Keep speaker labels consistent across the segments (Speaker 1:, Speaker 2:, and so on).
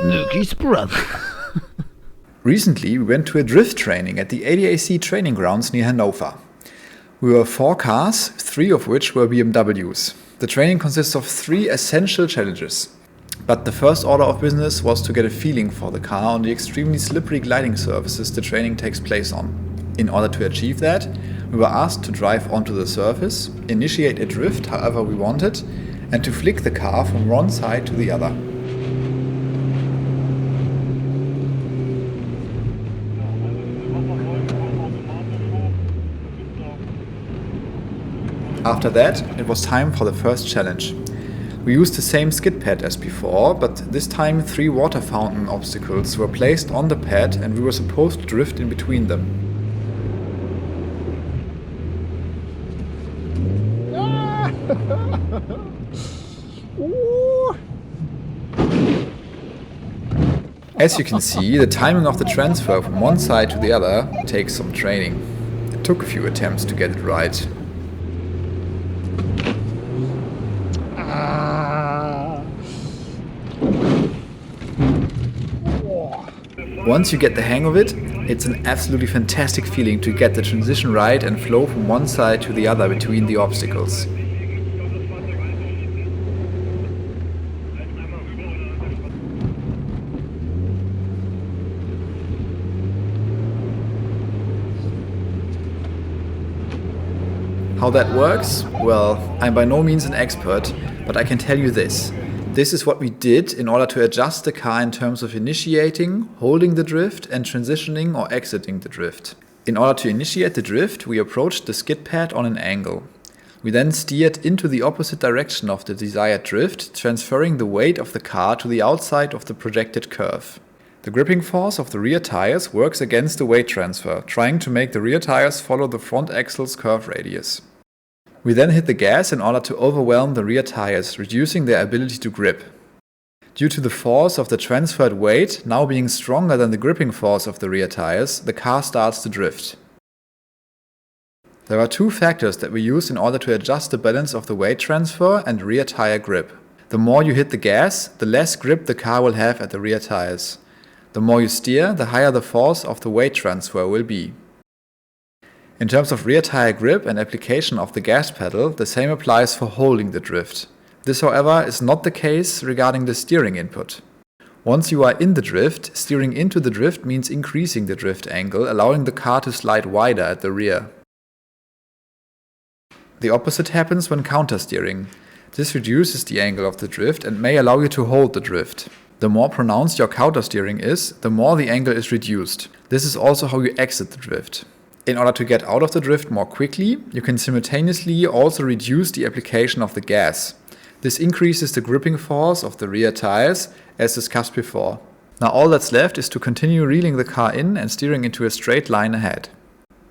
Speaker 1: Snooky's brother.
Speaker 2: Recently, we went to a drift training at the ADAC training grounds near Hannover. We were 4 cars, 3 of which were BMWs. The training consists of 3 essential challenges. But the first order of business was to get a feeling for the car on the extremely slippery gliding surfaces the training takes place on. In order to achieve that, we were asked to drive onto the surface, initiate a drift however we wanted, and to flick the car from one side to the other. After that, it was time for the first challenge. We used the same skid pad as before, but this time 3 water fountain obstacles were placed on the pad and we were supposed to drift in between them. As you can see, the timing of the transfer from one side to the other takes some training. It took a few attempts to get it right. Once you get the hang of it, it's an absolutely fantastic feeling to get the transition right and flow from one side to the other between the obstacles. How that works? Well, I'm by no means an expert, but I can tell you this. This is what we did in order to adjust the car in terms of initiating, holding the drift and transitioning or exiting the drift. In order to initiate the drift, we approached the skid pad on an angle. We then steered into the opposite direction of the desired drift, transferring the weight of the car to the outside of the projected curve. The gripping force of the rear tires works against the weight transfer, trying to make the rear tires follow the front axle's curve radius. We then hit the gas in order to overwhelm the rear tires, reducing their ability to grip. Due to the force of the transferred weight now being stronger than the gripping force of the rear tires, the car starts to drift. There are 2 factors that we use in order to adjust the balance of the weight transfer and rear tire grip. The more you hit the gas, the less grip the car will have at the rear tires. The more you steer, the higher the force of the weight transfer will be. In terms of rear tire grip and application of the gas pedal, the same applies for holding the drift. This, however, is not the case regarding the steering input. Once you are in the drift, steering into the drift means increasing the drift angle, allowing the car to slide wider at the rear. The opposite happens when countersteering. This reduces the angle of the drift and may allow you to hold the drift. The more pronounced your countersteering is, the more the angle is reduced. This is also how you exit the drift. In order to get out of the drift more quickly, you can simultaneously also reduce the application of the gas. This increases the gripping force of the rear tires, as discussed before. Now all that's left is to continue reeling the car in and steering into a straight line ahead.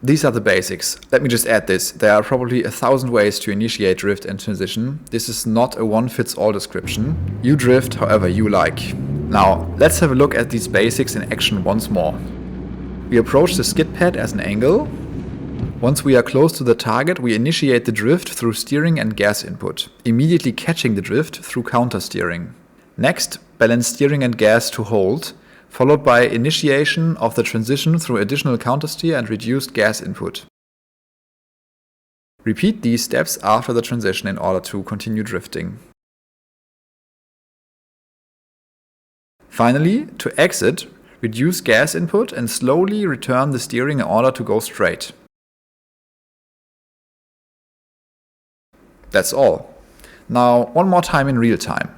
Speaker 2: These are the basics. Let me just add this. There are probably 1,000 ways to initiate drift and transition. This is not a one-fits-all description. You drift however you like. Now, let's have a look at these basics in action once more. We approach the skid pad as an angle. Once we are close to the target, we initiate the drift through steering and gas input, immediately catching the drift through countersteering. Next, balance steering and gas to hold, followed by initiation of the transition through additional countersteer and reduced gas input. Repeat these steps after the transition in order to continue drifting. Finally, to exit, reduce gas input and slowly return the steering in order to go straight. That's all. Now, one more time in real time.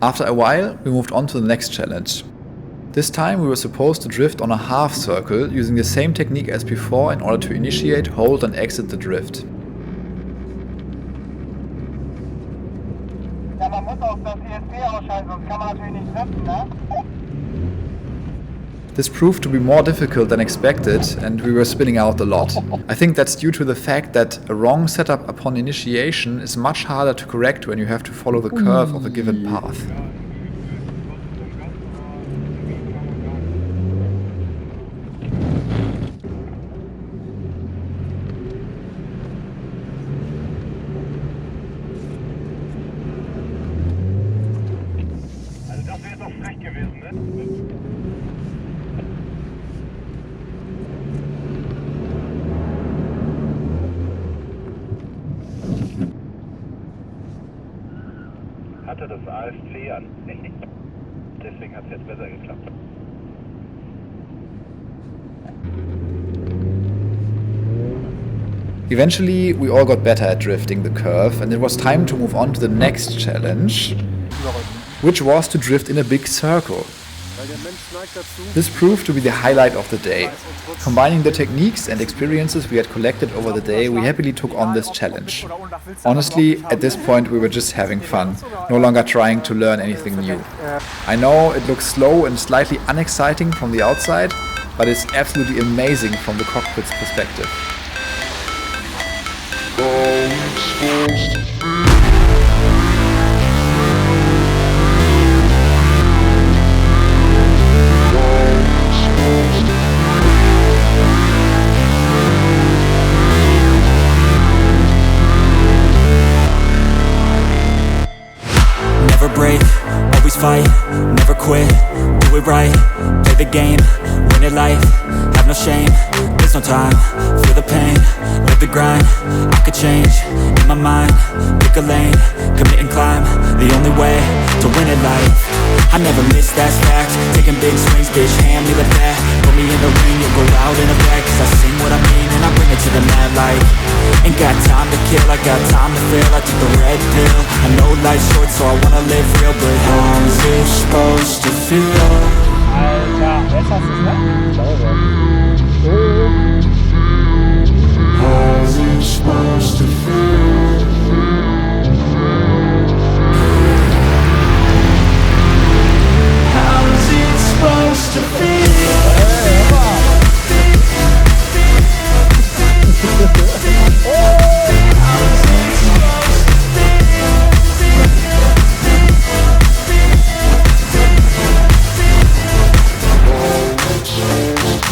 Speaker 2: After a while, we moved on to the next challenge. This time we were supposed to drift on a half circle using the same technique as before in order to initiate, hold and exit the drift.
Speaker 3: Ja, man muss auch das ESP ausschalten, sonst kann man natürlich nicht driften, ne?
Speaker 2: This proved to be more difficult than expected and we were spinning out a lot. I think that's due to the fact that a wrong setup upon initiation is much harder to correct when you have to follow the curve of a given path.
Speaker 1: Hatte das ASC an. Deswegen hat es jetzt besser geklappt.
Speaker 2: Eventually, we all got better at drifting the curve, and it was time to move on to the next challenge, which was to drift in a big circle. This proved to be the highlight of the day. Combining the techniques and experiences we had collected over the day, we happily took on this challenge. Honestly, at this point we were just having fun, no longer trying to learn anything new. I know it looks slow and slightly unexciting from the outside, but it's absolutely amazing from the cockpit's perspective.
Speaker 4: Never break, always fight, never quit, do it right, play the game, win it life, have no shame, there's no time, feel the pain, live the grind, I could change, in my mind, pick a lane, commit and climb, the only way to win it life, I never miss, that's fact, taking big swings, bitch, hand me the bat, put me in the ring, you'll go out in a bag, cause I sing what I mean and I bring it to the mad light, ain't got time to kill, I got time to feel, I took the red pill, I know life's short so I wanna live real, but how's it supposed to feel?
Speaker 3: Alter, jetzt hast du es, ne? Sauber.
Speaker 4: How's it supposed to feel? How's it supposed to feel?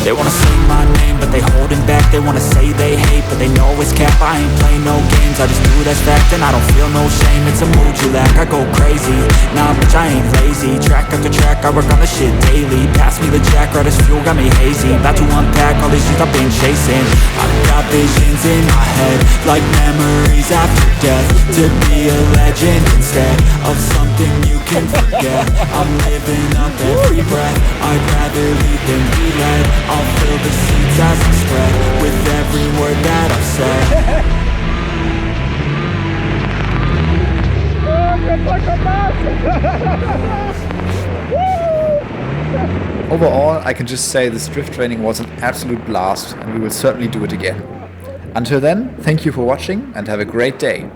Speaker 4: They wanna say my name, but they holding back. They wanna say they hate, but they know it's cap. I ain't play no games, I just do that's fact. And I don't feel no shame, it's a mood you lack. I go crazy, nah bitch I ain't lazy. Track after track, I work on the shit daily. Pass me the jack, right as fuel, got me hazy. About to unpack all these shit I've been chasing. I've got visions in my head, like memories after death. To be a legend instead of something you can forget. I'm living up every breath, I'd rather lead than be led. I'll fill the seats as I spread with every word that I've said.
Speaker 2: Overall, I can just say this drift training was an absolute blast and we will certainly do it again. Until then, thank you for watching and have a great day.